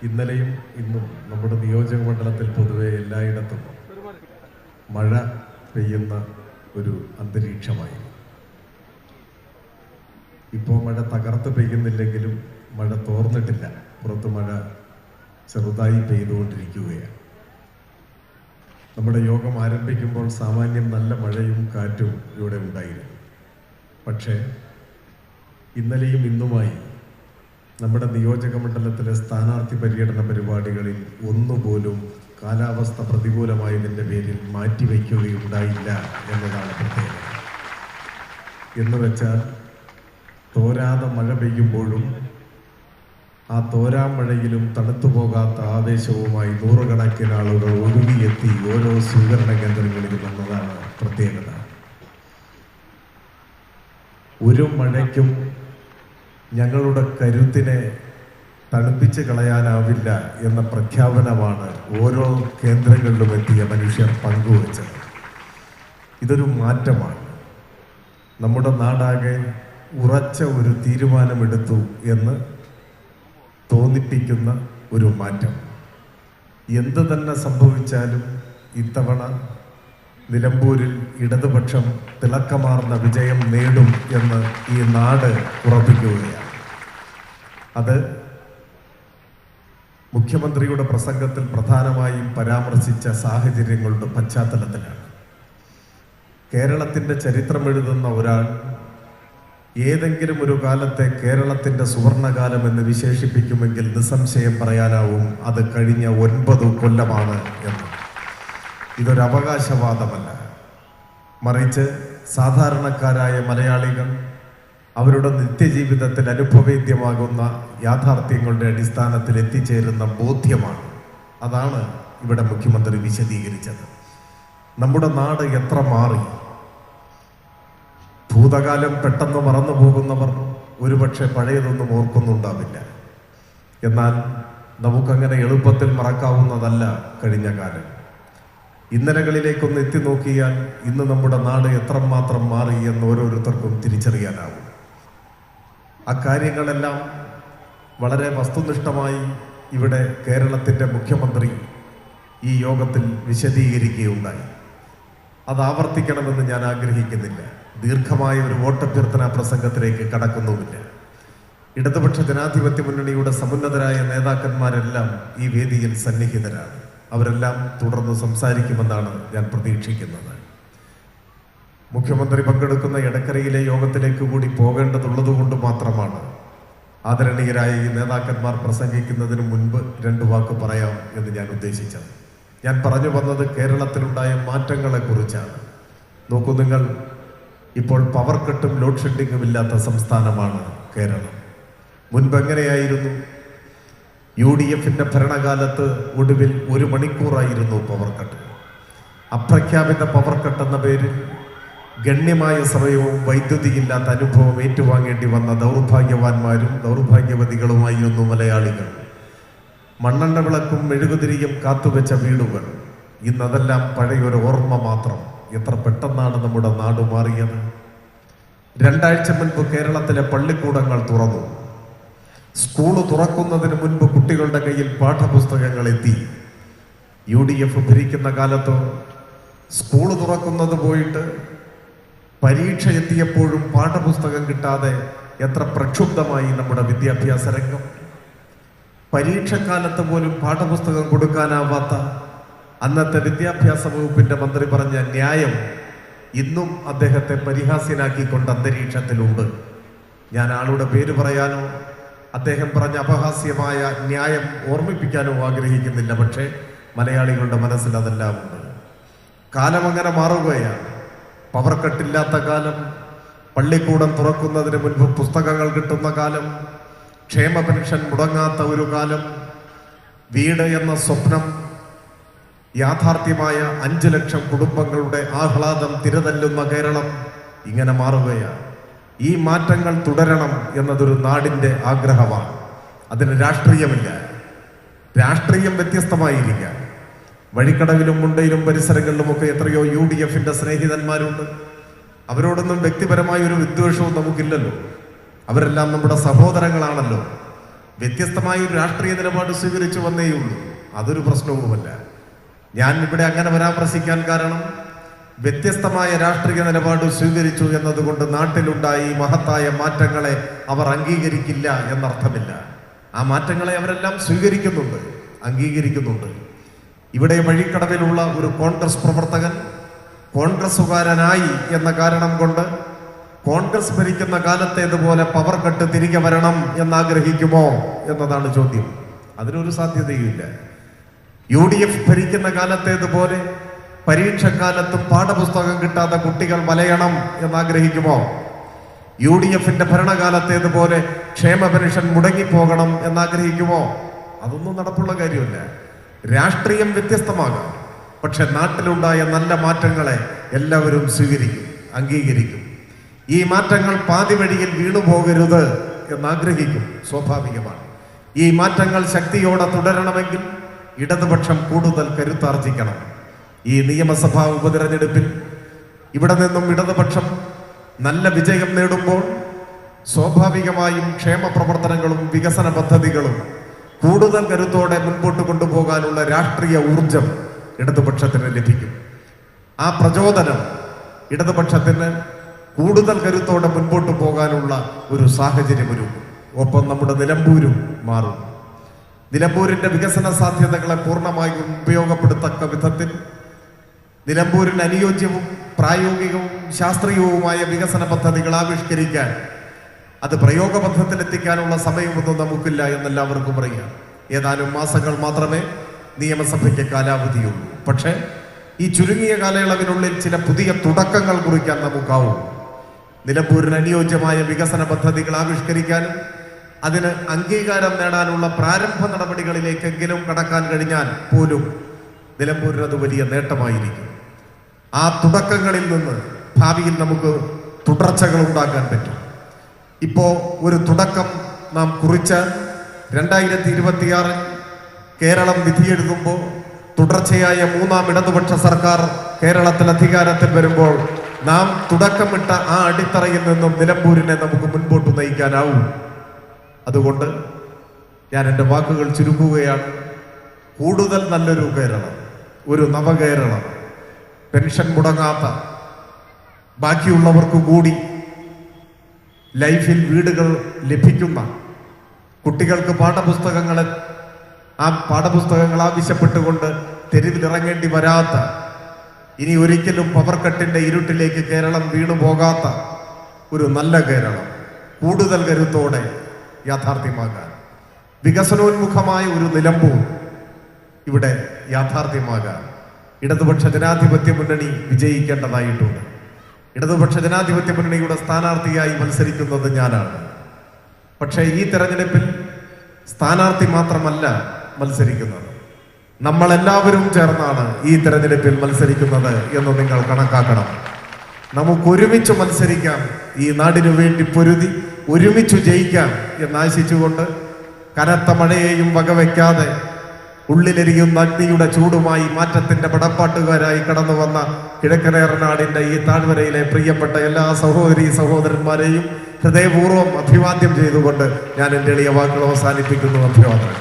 ഇന്നലെയും ഇന്നും നമ്മുടെ നിയോജക മണ്ഡലത്തിൽ പൊതുവെ എല്ലായിടത്തും മഴ പെയ്യുന്ന ഒരു അന്തരീക്ഷമായി. ഇപ്പോൾ മഴ തകർത്ത് പെയ്യുന്നില്ലെങ്കിലും മഴ തോർന്നിട്ടില്ല. പുറത്ത് മഴ ചെറുതായി പെയ്തുകൊണ്ടിരിക്കുകയാണ്. നമ്മുടെ യോഗം ആരംഭിക്കുമ്പോൾ സാമാന്യം നല്ല മഴയും കാറ്റും ഇവിടെ ഉണ്ടായിരുന്നു. പക്ഷേ ഇന്നലെയും ഇന്നുമായി നമ്മുടെ നിയോജക മണ്ഡലത്തിലെ സ്ഥാനാർത്ഥി പര്യടന പരിപാടികളിൽ ഒന്നുപോലും കാലാവസ്ഥ പ്രതികൂലമായതിൻ്റെ പേരിൽ മാറ്റിവെക്കുകയുണ്ടായില്ല എന്നതാണ് പ്രത്യേകത. എന്ന് വെച്ചാൽ തോരാതെ മഴ പെയ്യുമ്പോഴും ആ തോരാമഴയിലും തണുത്തുപോകാത്ത ആവേശവുമായി നൂറുകണക്കിന് ആളുകൾ ഒഴുകിയെത്തി ഓരോ സ്വീകരണ കേന്ദ്രങ്ങളിലും എന്നതാണ് പ്രത്യേകത. ഒരു മഴയ്ക്കും ഞങ്ങളുടെ കരുത്തിനെ തണുപ്പിച്ച് കളയാനാവില്ല എന്ന പ്രഖ്യാപനമാണ് ഓരോ കേന്ദ്രങ്ങളിലും എത്തിയ മനുഷ്യർ പങ്കുവച്ചത്. ഇതൊരു മാറ്റമാണ്. നമ്മുടെ നാടാകെ ഉറച്ച ഒരു തീരുമാനമെടുത്തു എന്ന് തോന്നിപ്പിക്കുന്ന ഒരു മാറ്റം. എന്ത് തന്നെ സംഭവിച്ചാലും ഇത്തവണ നിലമ്പൂരിൽ ഇടതുപക്ഷം തിളക്കമാർന്ന വിജയം നേടും എന്ന് ഈ നാട് ഉറപ്പിക്കുകയാണ്. അത് മുഖ്യമന്ത്രിയുടെ പ്രസംഗത്തിൽ പ്രധാനമായും പരാമർശിച്ച സാഹചര്യങ്ങളുടെ പശ്ചാത്തലത്തിലാണ്. കേരളത്തിൻ്റെ ചരിത്രമെഴുതുന്ന ഒരാൾ ഏതെങ്കിലും ഒരു കാലത്തെ കേരളത്തിൻ്റെ സുവർണകാലം എന്ന് വിശേഷിപ്പിക്കുമെങ്കിൽ നിസ്സംശയം പറയാനാവും അത് കഴിഞ്ഞ 9 കൊല്ലമാണ് എന്ന്. ഇതൊരു അവകാശവാദമല്ല, മറിച്ച് സാധാരണക്കാരായ മലയാളികൾ അവരുടെ നിത്യജീവിതത്തിൽ അനുഭവേദ്യമാകുന്ന യാഥാർത്ഥ്യങ്ങളുടെ അടിസ്ഥാനത്തിൽ എത്തിച്ചേരുന്ന ബോധ്യമാണ്. അതാണ് ഇവിടെ മുഖ്യമന്ത്രി വിശദീകരിച്ചത്. നമ്മുടെ നാട് എത്ര മാറി. ഭൂതകാലം പെട്ടെന്ന് മറന്നു പോകുന്നവർ ഒരുപക്ഷെ പഴയതൊന്നും ഓർക്കുന്നുണ്ടാവില്ല. എന്നാൽ നമുക്കങ്ങനെ എളുപ്പത്തിൽ മറക്കാവുന്നതല്ല കഴിഞ്ഞ കാലം. ഇന്നലകളിലേക്കൊന്ന് എത്തി നോക്കിയാൽ ഇന്ന് നമ്മുടെ നാട് എത്രമാത്രം മാറി എന്ന് ഓരോരുത്തർക്കും തിരിച്ചറിയാനാവും. അക്കാര്യങ്ങളെല്ലാം വളരെ വസ്തുനിഷ്ഠമായി ഇവിടെ കേരളത്തിൻ്റെ മുഖ്യമന്ത്രി ഈ യോഗത്തിൽ വിശദീകരിക്കുകയുണ്ടായി. അത് ആവർത്തിക്കണമെന്ന് ഞാൻ ആഗ്രഹിക്കുന്നില്ല. ദീർഘമായ ഒരു വോട്ടഭ്യർത്ഥന പ്രസംഗത്തിലേക്ക് കടക്കുന്നുമില്ല. ഇടതുപക്ഷ ജനാധിപത്യ മുന്നണിയുടെ സമുന്നതരായ നേതാക്കന്മാരെല്ലാം ഈ വേദിയിൽ സന്നിഹിതരാണ്. അവരെല്ലാം തുടർന്ന് സംസാരിക്കുമെന്നാണ് ഞാൻ പ്രതീക്ഷിക്കുന്നത്. മുഖ്യമന്ത്രി പങ്കെടുക്കുന്ന എടക്കരയിലെ യോഗത്തിലേക്ക് കൂടി പോകേണ്ടതുള്ളതുകൊണ്ട് മാത്രമാണ് ആദരണീയരായ ഈ നേതാക്കന്മാർ പ്രസംഗിക്കുന്നതിന് മുൻപ് 2 വാക്ക് പറയാം എന്ന് ഞാൻ ഉദ്ദേശിച്ചത്. ഞാൻ പറഞ്ഞു വന്നത് കേരളത്തിലുണ്ടായ മാറ്റങ്ങളെക്കുറിച്ചാണ്. നോക്കൂ, നിങ്ങൾ ഇപ്പോൾ പവർ കട്ടും ലോഡ് ഷെഡിങ്ങും ഇല്ലാത്ത സംസ്ഥാനമാണ് കേരളം. മുൻപ് എങ്ങനെയായിരുന്നു? UDF-ന്റെ ഭരണകാലത്ത് ഒടുവിൽ 1 മണിക്കൂറായിരുന്നു പവർ കട്ട്. അപ്രഖ്യാപിത പവർ കട്ട് എന്ന പേരിൽ ഗണ്യമായ സമയവും വൈദ്യുതിയില്ലാത്ത അനുഭവം ഏറ്റുവാങ്ങേണ്ടി വന്ന ദൗർഭാഗ്യവാന്മാരും ദൗർഭാഗ്യവതികളുമായിരുന്നു മലയാളികൾ. മണ്ണെണ്ണ വിളക്കും മെഴുകുതിരിയും കാത്തുവെച്ച വീടുകൾ, ഇന്നതെല്ലാം പഴയൊരു ഓർമ്മ മാത്രം. എത്ര പെട്ടെന്നാണ് നമ്മുടെ നാട് മാറിയത്. 2 ആഴ്ച മുൻപ് കേരളത്തിലെ പള്ളിക്കൂടങ്ങൾ തുറന്നു. സ്കൂള് തുറക്കുന്നതിന് മുൻപ് കുട്ടികളുടെ കയ്യിൽ പാഠപുസ്തകങ്ങൾ എത്തി. UDF ഭരിക്കുന്ന കാലത്ത് സ്കൂള് തുറക്കുന്നത് പോയിട്ട് പരീക്ഷ എത്തിയപ്പോഴും പാഠപുസ്തകം കിട്ടാതെ എത്ര പ്രക്ഷുബ്ധമായി നമ്മുടെ വിദ്യാഭ്യാസ രംഗം. പരീക്ഷക്കാലത്ത് പോലും പാഠപുസ്തകം കൊടുക്കാനാവാത്ത അന്നത്തെ വിദ്യാഭ്യാസ വകുപ്പിന്റെ മന്ത്രി പറഞ്ഞ ന്യായം ഇന്നും അദ്ദേഹത്തെ പരിഹാസ്യനാക്കിക്കൊണ്ട് അന്തരീക്ഷത്തിലുണ്ട്. ഞാൻ ആളുടെ പേര് പറയാനോ അദ്ദേഹം പറഞ്ഞ അപഹാസ്യമായ ന്യായം ഓർമ്മിപ്പിക്കാനോ ആഗ്രഹിക്കുന്നില്ല. പക്ഷേ മലയാളികളുടെ മനസ്സിൽ അതെല്ലാം ഉണ്ട്. കാലം അങ്ങനെ മാറുകയാണ്. പവർ കട്ടില്ലാത്ത കാലം, പള്ളിക്കൂടം തുറക്കുന്നതിന് മുൻപ് പുസ്തകങ്ങൾ കിട്ടുന്ന കാലം, ക്ഷേമ പെൻഷൻ മുടങ്ങാത്ത ഒരു കാലം, വീട് എന്ന സ്വപ്നം യാഥാർത്ഥ്യമായ 5 ലക്ഷം കുടുംബങ്ങളുടെ ആഹ്ലാദം തിരതല്ലുന്ന കേരളം ഇങ്ങനെ മാറുകയാണ്. ഈ മാറ്റങ്ങൾ തുടരണം എന്നതൊരു നാടിൻ്റെ ആഗ്രഹമാണ്. അതിന് രാഷ്ട്രീയമില്ല. രാഷ്ട്രീയം വ്യത്യസ്തമായിരിക്കാം. വഴിക്കടവിലും മുണ്ടയിലും പരിസരങ്ങളിലുമൊക്കെ എത്രയോ UDF-ന്റെ സ്നേഹിതന്മാരുണ്ട്. അവരോടൊന്നും വ്യക്തിപരമായ ഒരു വിദ്വേഷവും നമുക്കില്ലല്ലോ. അവരെല്ലാം നമ്മുടെ സഹോദരങ്ങളാണല്ലോ. വ്യത്യസ്തമായ ഒരു രാഷ്ട്രീയ നിലപാട് സ്വീകരിച്ചു വന്നേയുള്ളൂ. അതൊരു പ്രശ്നവുമല്ല. ഞാൻ ഇവിടെ അങ്ങനെ പരാമർശിക്കാൻ കാരണം വ്യത്യസ്തമായ രാഷ്ട്രീയ നിലപാട് സ്വീകരിച്ചു എന്നതുകൊണ്ട് നാട്ടിലുണ്ടായ ഈ മഹത്തായ മാറ്റങ്ങളെ അവർ അംഗീകരിക്കില്ല എന്നർത്ഥമില്ല. ആ മാറ്റങ്ങളെ അവരെല്ലാം സ്വീകരിക്കുന്നുണ്ട്, അംഗീകരിക്കുന്നുണ്ട്. ഇവിടെ വഴിക്കടവിലുള്ള ഒരു കോൺഗ്രസ് പ്രവർത്തകൻ കോൺഗ്രസുകാരനായി എന്ന കാരണം കൊണ്ട് കോൺഗ്രസ് ഭരിക്കുന്ന കാലത്തേതുപോലെ പവർ കട്ട് തിരികെ വരണം എന്നാഗ്രഹിക്കുമോ എന്നതാണ് ചോദ്യം. അതിനൊരു സാധ്യതയുമില്ല. UDF ഭരിക്കുന്ന കാലത്തേതുപോലെ പരീക്ഷക്കാലത്തും പാഠപുസ്തകം കിട്ടാത്ത കുട്ടികൾ വലയണം എന്നാഗ്രഹിക്കുമോ? UDFന്റെ ഭരണകാലത്തേതുപോലെ ക്ഷേമ പെൻഷൻ മുടങ്ങിപ്പോകണം എന്നാഗ്രഹിക്കുമോ? അതൊന്നും നടപ്പുള്ള കാര്യമില്ല. രാഷ്ട്രീയം വ്യത്യസ്തമാകാം, പക്ഷെ നാട്ടിലുണ്ടായ നല്ല മാറ്റങ്ങളെ എല്ലാവരും സ്വീകരിക്കും, അംഗീകരിക്കും. ഈ മാറ്റങ്ങൾ പാതി വഴിയിൽ വീണുപോകരുത് എന്നാഗ്രഹിക്കും, സ്വാഭാവികമാണ്. ഈ മാറ്റങ്ങൾ ശക്തിയോടെ തുടരണമെങ്കിൽ ഇടതുപക്ഷം കൂടുതൽ കരുത്താർജിക്കണം. ഈ നിയമസഭാ ഉപതെരഞ്ഞെടുപ്പിൽ ഇവിടെ നിന്നും ഇടതുപക്ഷം നല്ല വിജയം നേടുമ്പോൾ സ്വാഭാവികമായും ക്ഷേമ പ്രവർത്തനങ്ങളും വികസന പദ്ധതികളും കൂടുതൽ കരുത്തോടെ മുൻപോട്ട് കൊണ്ടുപോകാനുള്ള രാഷ്ട്രീയ ഊർജം ഇടതുപക്ഷത്തിന് ലഭിക്കും. ആ പ്രചോദനം ഇടതുപക്ഷത്തിന് കൂടുതൽ കരുത്തോടെ മുൻപോട്ട് പോകാനുള്ള ഒരു സാഹചര്യമൊരുക്കും. ഒപ്പം നമ്മുടെ നിലമ്പൂരും മാറും. നിലമ്പൂരിന്റെ വികസന സാധ്യതകളെ പൂർണ്ണമായും ഉപയോഗപ്പെടുത്തക്ക വിധത്തിൽ നിലമ്പൂരിന് അനുയോജ്യവും പ്രായോഗികവും ശാസ്ത്രീയവുമായ വികസന പദ്ധതികൾ ആവിഷ്കരിക്കാൻ, അത് പ്രയോഗപഥത്തിലെത്തിക്കാനുള്ള സമയമൊന്നും നമുക്കില്ല എന്നെല്ലാവർക്കും അറിയാം. ഏതാനും മാസങ്ങൾ മാത്രമേ നിയമസഭയ്ക്ക് കാലാവധിയുള്ളൂ. പക്ഷേ ഈ ചുരുങ്ങിയ കാലയളവിനുള്ളിൽ ചില പുതിയ തുടക്കങ്ങൾ കുറിക്കാൻ നമുക്കാവും. നിലമ്പൂരിന് അനുയോജ്യമായ വികസന പദ്ധതികൾ ആവിഷ്കരിക്കാനും അതിന് അംഗീകാരം നേടാനുള്ള പ്രാരംഭ നടപടികളിലേക്കെങ്കിലും കടക്കാൻ കഴിഞ്ഞാൽ പോലും നിലമ്പൂരിന് അത് വലിയ നേട്ടമായിരിക്കും. ആ തുടക്കങ്ങളിൽ നിന്ന് ഭാവിയിൽ നമുക്ക് തുടർച്ചകൾ ഉണ്ടാക്കാൻ പറ്റും. ഇപ്പോ ഒരു തുടക്കം നാം കുറിച്ചാൽ 2026 കേരളം വിധിയെഴുതുമ്പോൾ തുടർച്ചയായ 3ാം ഇടതുപക്ഷ സർക്കാർ കേരളത്തിൽ അധികാരത്തിൽ വരുമ്പോൾ നാം തുടക്കമിട്ട ആ അടിത്തറയിൽ നിന്നും നിലമ്പൂരിനെ നമുക്ക് മുൻപോട്ട് നയിക്കാനാവും. അതുകൊണ്ട് ഞാൻ എൻ്റെ വാക്കുകൾ ചുരുക്കുകയാണ്. കൂടുതൽ നല്ലൊരു കേരളം, ഒരു നവകേരളം, പെൻഷൻ മുടങ്ങാത്ത, ബാക്കിയുള്ളവർക്ക് കൂടി ലൈഫിൽ വീടുകൾ ലഭിക്കുന്ന, കുട്ടികൾക്ക് പാഠപുസ്തകങ്ങൾ ആവശ്യപ്പെട്ടുകൊണ്ട് തെരുവിലിറങ്ങേണ്ടി വരാത്ത, ഇനി ഒരിക്കലും പവർ കട്ടിന്റെ ഇരുട്ടിലേക്ക് കേരളം വീണു പോകാത്ത ഒരു നല്ല കേരളം കൂടുതൽ കരുത്തോടെ യാഥാർത്ഥ്യമാകാൻ, വികസനോന്മുഖമായ ഒരു നിലമ്പൂർ ഇവിടെ യാഥാർത്ഥ്യമാകാൻ ഇടതുപക്ഷ ജനാധിപത്യ മുന്നണി വിജയിക്കേണ്ടതായിട്ടുണ്ട്. ഇടതുപക്ഷ ജനാധിപത്യ മുന്നണിയുടെ സ്ഥാനാർത്ഥിയായി മത്സരിക്കുന്നത് ഞാനാണ്. പക്ഷേ ഈ തെരഞ്ഞെടുപ്പിൽ സ്ഥാനാർത്ഥി മാത്രമല്ല മത്സരിക്കുന്നത്, നമ്മളെല്ലാവരും ചേർന്നാണ് ഈ തെരഞ്ഞെടുപ്പിൽ മത്സരിക്കുന്നത് എന്ന് നിങ്ങൾ കണക്കാക്കണം. നമുക്കൊരുമിച്ച് മത്സരിക്കാം, ഈ നാടിനു വേണ്ടി പൊരുതി ഒരുമിച്ച് ജയിക്കാം എന്നാശിച്ചുകൊണ്ട് കനത്ത മഴയെയും വകവയ്ക്കാതെ ഉള്ളിലെരിയുന്ന അഗ്നിയുടെ ചൂടുമായി മാറ്റത്തിന്റെ പടപ്പാട്ടുകാരായി കടന്നു വന്ന കിഴക്കനേറനാടിന്റെ ഈ താഴ്വരയിലെ പ്രിയപ്പെട്ട എല്ലാ സഹോദരീ സഹോദരന്മാരെയും ഹൃദയപൂർവ്വം അഭിവാദ്യം ചെയ്തുകൊണ്ട് ഞാൻ എൻ്റെ എളിയ വാക്കുകൾ അവസാനിപ്പിക്കുന്നു. അഭിവാദനം.